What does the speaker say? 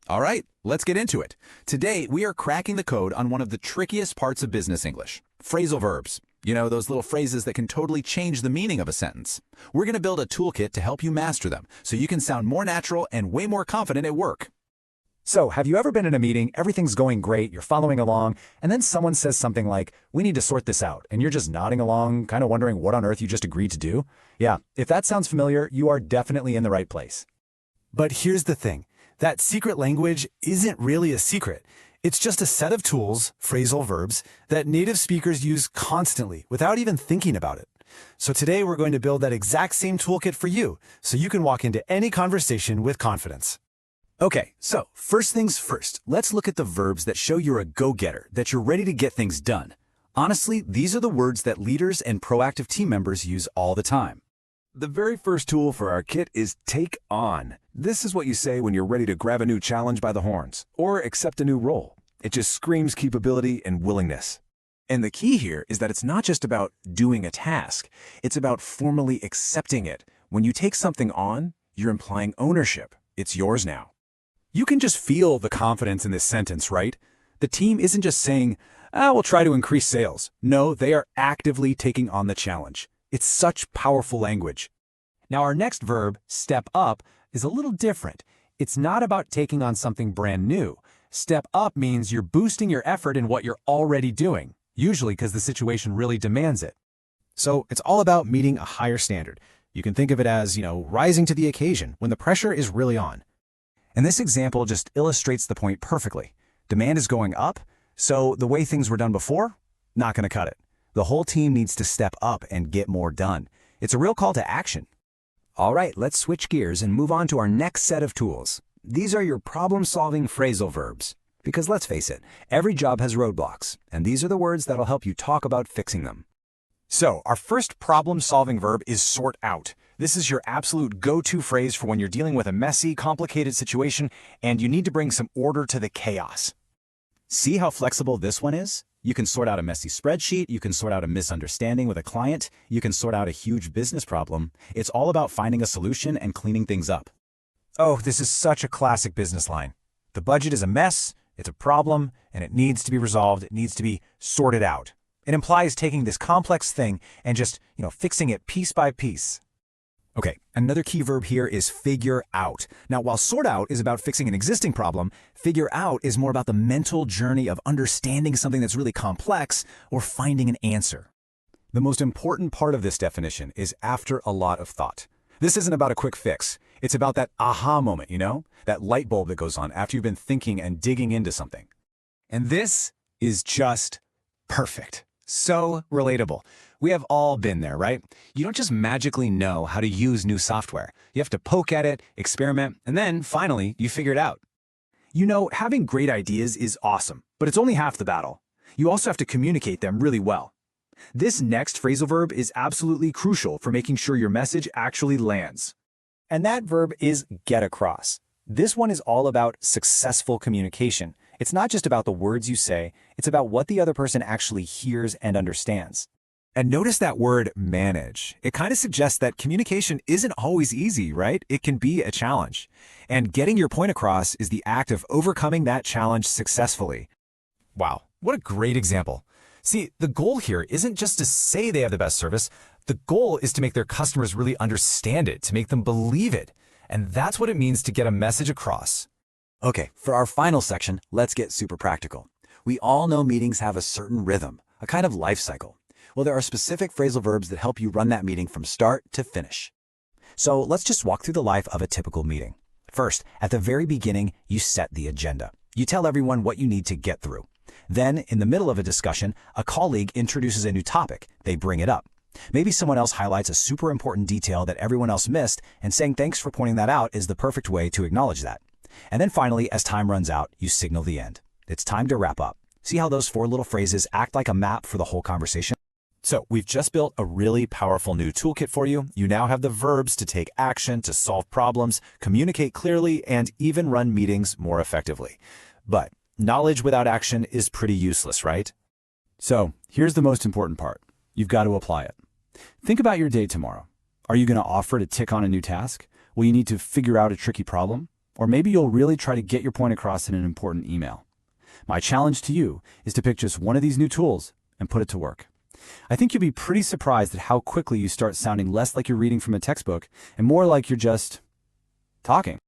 All right, let's get into it. Today, we are cracking the code on one of the trickiest parts of business English, phrasal verbs. You know, those little phrases that can totally change the meaning of a sentence. We're going to build a toolkit to help you master them so you can sound more natural and way more confident at work. So, have you ever been in a meeting, everything's going great, you're following along, and then someone says something like, "We need to sort this out," and you're just nodding along, kind of wondering what on earth you just agreed to do? Yeah, if that sounds familiar, you are definitely in the right place. But here's the thing. That secret language isn't really a secret. It's just a set of tools, phrasal verbs, that native speakers use constantly without even thinking about it. So today we're going to build that exact same toolkit for you, so you can walk into any conversation with confidence. Okay, so first things first, let's look at the verbs that show you're a go-getter, that you're ready to get things done. Honestly, these are the words that leaders and proactive team members use all the time. The very first tool for our kit is take on. This is what you say when you're ready to grab a new challenge by the horns or accept a new role. It just screams capability and willingness. And the key here is that it's not just about doing a task. It's about formally accepting it. When you take something on, you're implying ownership. It's yours now. You can just feel the confidence in this sentence, right? The team isn't just saying, we'll try to increase sales. No, they are actively taking on the challenge. It's such powerful language. Now our next verb, step up, is a little different. It's not about taking on something brand new. Step up means you're boosting your effort in what you're already doing, usually because the situation really demands it. So it's all about meeting a higher standard. You can think of it as, rising to the occasion when the pressure is really on. And this example just illustrates the point perfectly. Demand is going up, so the way things were done before, not going to cut it. The whole team needs to step up and get more done. It's a real call to action. All right, let's switch gears and move on to our next set of tools. These are your problem-solving phrasal verbs. Because let's face it, every job has roadblocks, and these are the words that'll help you talk about fixing them. So our first problem-solving verb is sort out. This is your absolute go-to phrase for when you're dealing with a messy, complicated situation and you need to bring some order to the chaos. See how flexible this one is? You can sort out a messy spreadsheet, you can sort out a misunderstanding with a client, you can sort out a huge business problem. It's all about finding a solution and cleaning things up. Oh, this is such a classic business line. The budget is a mess, it's a problem, and it needs to be resolved, it needs to be sorted out. It implies taking this complex thing and just, fixing it piece by piece. Okay, another key verb here is figure out. Now, while sort out is about fixing an existing problem, figure out is more about the mental journey of understanding something that's really complex or finding an answer. The most important part of this definition is after a lot of thought. This isn't about a quick fix. It's about that aha moment, that light bulb that goes on after you've been thinking and digging into something. And this is just perfect. So relatable. We have all been there, right? You don't just magically know how to use new software. You have to poke at it, experiment, and then finally you figure it out. Having great ideas is awesome, but it's only half the battle. You also have to communicate them really well. This next phrasal verb is absolutely crucial for making sure your message actually lands. And that verb is get across. This one is all about successful communication. It's not just about the words you say, it's about what the other person actually hears and understands. And notice that word manage. It kind of suggests that communication isn't always easy, right? It can be a challenge. And getting your point across is the act of overcoming that challenge successfully. Wow, what a great example. See, the goal here isn't just to say they have the best service. The goal is to make their customers really understand it, to make them believe it. And that's what it means to get a message across. Okay, for our final section, let's get super practical. We all know meetings have a certain rhythm, a kind of life cycle. Well, there are specific phrasal verbs that help you run that meeting from start to finish. So let's just walk through the life of a typical meeting. First, at the very beginning, you set the agenda. You tell everyone what you need to get through. Then, in the middle of a discussion, a colleague introduces a new topic. They bring it up. Maybe someone else highlights a super important detail that everyone else missed, and saying thanks for pointing that out is the perfect way to acknowledge that. And then finally, as time runs out, you signal the end. It's time to wrap up. See how those 4 little phrases act like a map for the whole conversation? So we've just built a really powerful new toolkit for you. You now have the verbs to take action, to solve problems, communicate clearly, and even run meetings more effectively. But knowledge without action is pretty useless, right? So here's the most important part. You've got to apply it. Think about your day tomorrow. Are you going to offer to tick on a new task? Will you need to figure out a tricky problem? Or maybe you'll really try to get your point across in an important email. My challenge to you is to pick just one of these new tools and put it to work. I think you'll be pretty surprised at how quickly you start sounding less like you're reading from a textbook and more like you're just talking.